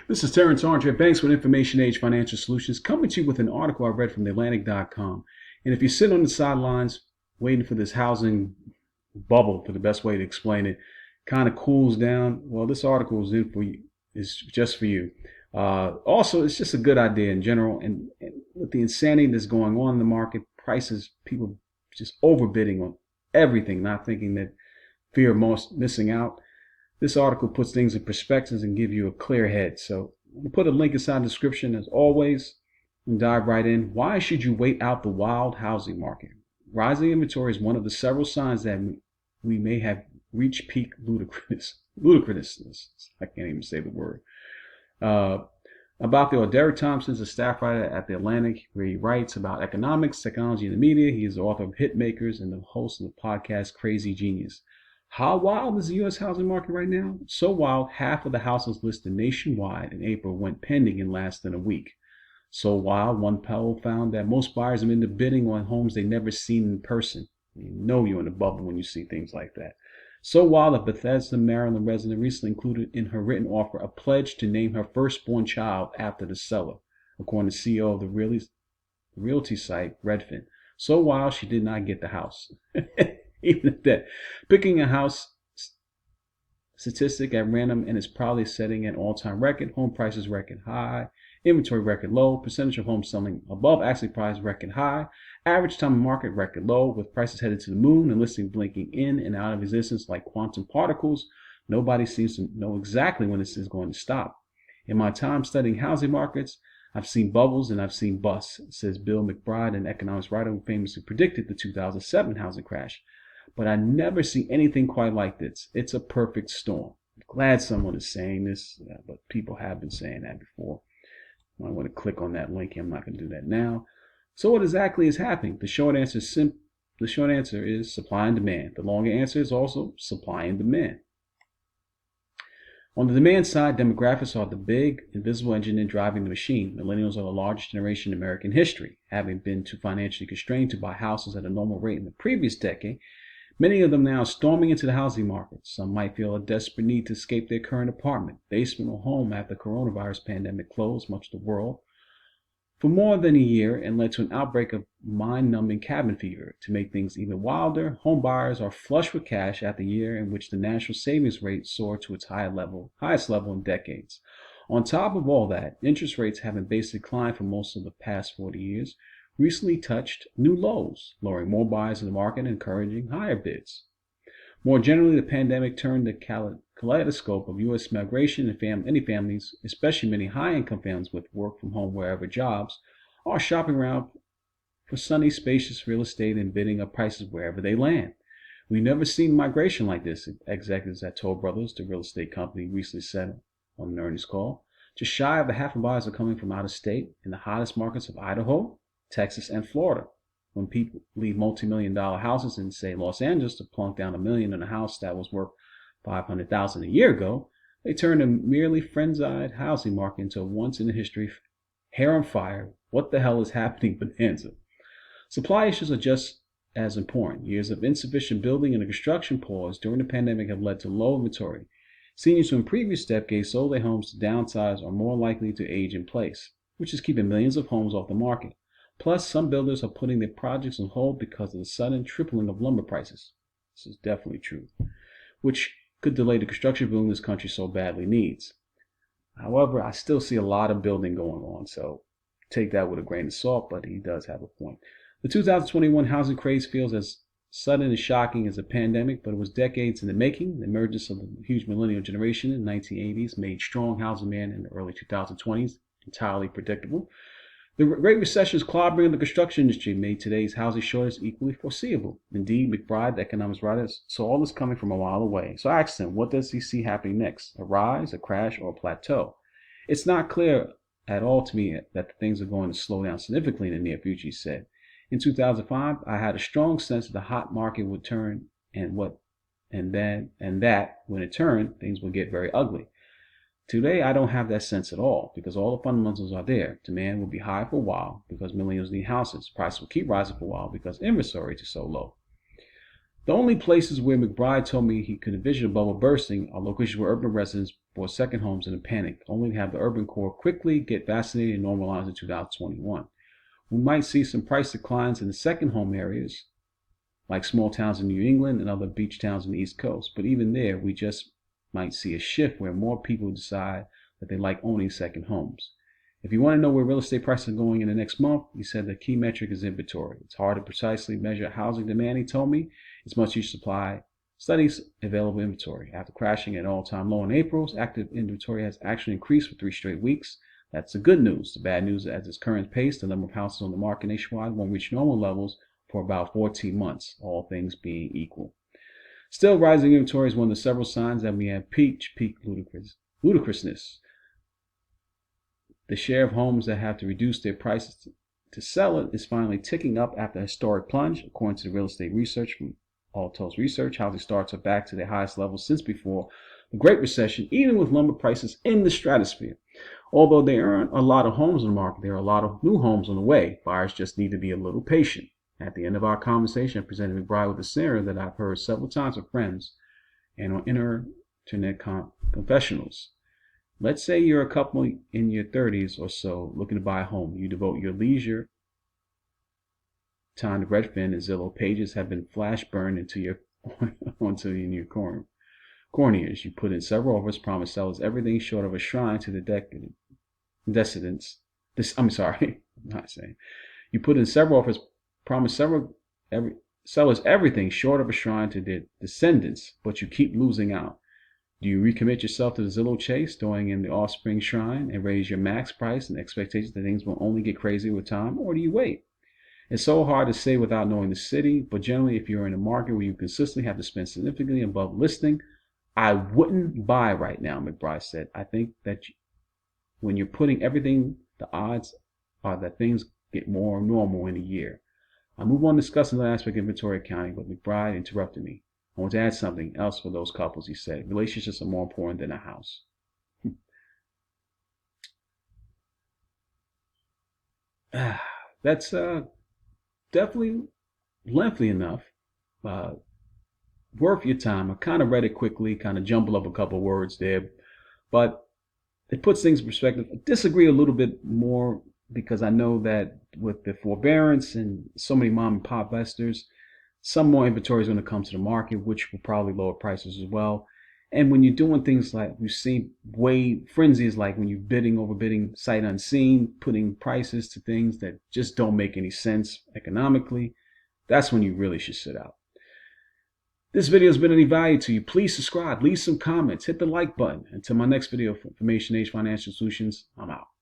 This is Terrence Andre Banks with Information Age Financial Solutions, coming to you with an article I read from TheAtlantic.com. And if you sit on the sidelines waiting for this housing bubble, for the best way to explain it, kind of cools down, well, this article is in for you. Is just for you. Also, it's just a good idea in general. And with the insanity that's going on in the market, prices, people just overbidding on everything, not thinking that fear of missing out. This article puts things in perspective and give you a clear head. So I'll put a link inside the description as always and dive right in. Why should you wait out the wild housing market? Rising inventory is one of the several signs that we may have reached peak ludicrousness. I can't even say the word. About the Derek Thompson is a staff writer at The Atlantic, where he writes about economics, technology, and the media. He is the author of Hitmakers and the host of the podcast Crazy Genius. How wild is the U.S. housing market right now? So wild, half of the houses listed nationwide in April went pending in less than a week. So wild, one poll found that most buyers have been bidding on homes they never seen in person. You know you're in a bubble when you see things like that. So wild, a Bethesda, Maryland resident recently included in her written offer a pledge to name her firstborn child after the seller, according to CEO of the realty site Redfin. So wild, she did not get the house. Even at that, picking a house statistic at random and is probably setting an all-time record. Home prices record high, inventory record low, percentage of homes selling above asking price record high, average time of market record low, with prices headed to the moon and listings blinking in and out of existence like quantum particles. Nobody seems to know exactly when this is going to stop. In my time studying housing markets, I've seen bubbles and I've seen busts, says Bill McBride, an economics writer who famously predicted the 2007 housing crash. But I never see anything quite like this. It's a perfect storm. I'm glad someone is saying this, but people have been saying that before. I want to click on that link. I'm not going to do that now. So what exactly is happening? The short answer is supply and demand. The longer answer is also supply and demand. On the demand side, demographics are the big, invisible engine driving the machine. Millennials are the largest generation in American history, having been too financially constrained to buy houses at a normal rate in the previous decade. Many of them now storming into the housing market. Some might feel a desperate need to escape their current apartment, basement, or home after the coronavirus pandemic closed much of the world for more than a year and led to an outbreak of mind-numbing cabin fever. To make things even wilder, home buyers are flush with cash after a year in which the national savings rate soared to its highest level in decades. On top of all that, interest rates having basically climbed for most of the past 40 years, recently touched new lows, lowering more buyers in the market and encouraging higher bids. More generally, the pandemic turned the kaleidoscope of U.S. migration and many families, especially many high-income families with work from home wherever jobs, are shopping around for sunny, spacious real estate and bidding up prices wherever they land. We've never seen migration like this, executives at Toll Brothers, the real estate company, recently said on an earnings call. Just shy of a half of buyers are coming from out of state in the hottest markets of Idaho, Texas, and Florida. When people leave multi-million-dollar houses in, say, Los Angeles to plunk down $1 million in a house that was worth $500,000 a year ago, they turn a merely frenzied housing market into a once-in-a-history hair on fire, what the hell is happening bonanza. Supply issues are just as important. Years of insufficient building and a construction pause during the pandemic have led to low inventory. Seniors who in previous decades sold their homes to downsize are more likely to age in place, which is keeping millions of homes off the market. Plus, some builders are putting their projects on hold because of the sudden tripling of lumber prices. This is definitely true, which could delay the construction boom this country so badly needs. However, I still see a lot of building going on, so take that with a grain of salt, but he does have a point. The 2021 housing craze feels as sudden and shocking as a pandemic, but it was decades in the making. The emergence of the huge millennial generation in the 1980s made strong housing demand in the early 2020s entirely predictable. The Great Recession's clobbering of the construction industry made today's housing shortage equally foreseeable. Indeed, McBride, the economics writer, saw all this coming from a while away. So I asked him, what does he see happening next? A rise, a crash, or a plateau? It's not clear at all to me that things are going to slow down significantly in the near future, he said. In 2005, I had a strong sense that the hot market would turn and that when it turned, things would get very ugly. Today, I don't have that sense at all because all the fundamentals are there. Demand will be high for a while because millennials need houses. Prices will keep rising for a while because inventory is so low. The only places where McBride told me he could envision a bubble bursting are locations where urban residents bought second homes in a panic, only to have the urban core quickly get vaccinated and normalize in 2021. We might see some price declines in the second home areas, like small towns in New England and other beach towns on the East Coast, but even there, we just might see a shift where more people decide that they like owning second homes. If you want to know where real estate prices are going in the next month, he said the key metric is inventory. It's hard to precisely measure housing demand, he told me. It's much use supply studies available inventory. After crashing at an all-time low in April, active inventory has actually increased for 3 straight weeks. That's the good news. The bad news is at its current pace, the number of houses on the market nationwide won't reach normal levels for about 14 months, all things being equal. Still, rising inventory is one of the several signs that we have peak ludicrousness. The share of homes that have to reduce their prices to sell it is finally ticking up after a historic plunge. According to the real estate research from Altos Research, housing starts are back to their highest levels since before the Great Recession, even with lumber prices in the stratosphere. Although there aren't a lot of homes on the market, there are a lot of new homes on the way. Buyers just need to be a little patient. At the end of our conversation, I presented McBride with a scenario that I've heard several times from friends and on internet confessionals. Let's say you're a couple in your 30s or so looking to buy a home. You devote your leisure time to Redfin and Zillow. Pages have been flash burned into your corneas. You put in several offers, promise sellers everything short of a shrine to the decadence. You put in several offers, promise sellers everything short of a shrine to their descendants, but you keep losing out. Do you recommit yourself to the Zillow chase, throwing in the offspring shrine, and raise your max price in expectations that things will only get crazier with time, or do you wait? It's so hard to say without knowing the city, but generally if you're in a market where you consistently have to spend significantly above listing, I wouldn't buy right now, McBride said. I think that when you're putting everything, the odds are that things get more normal in a year. I move on discussing the aspect of inventory accounting, but McBride interrupted me. I want to add something else for those couples, he said. Relationships are more important than a house. That's definitely lengthy enough. Worth your time. I kind of read it quickly, kind of jumbled up a couple words there, but it puts things in perspective. I disagree a little bit more because I know that with the forbearance and so many mom and pop investors, some more inventory is going to come to the market, which will probably lower prices as well. And when you're doing things like we've seen frenzies, like when you're overbidding sight unseen, putting prices to things that just don't make any sense economically, that's when you really should sit out. This video has been of any value to you. Please subscribe, leave some comments, hit the like button. Until my next video for Information Age Financial Solutions, I'm out.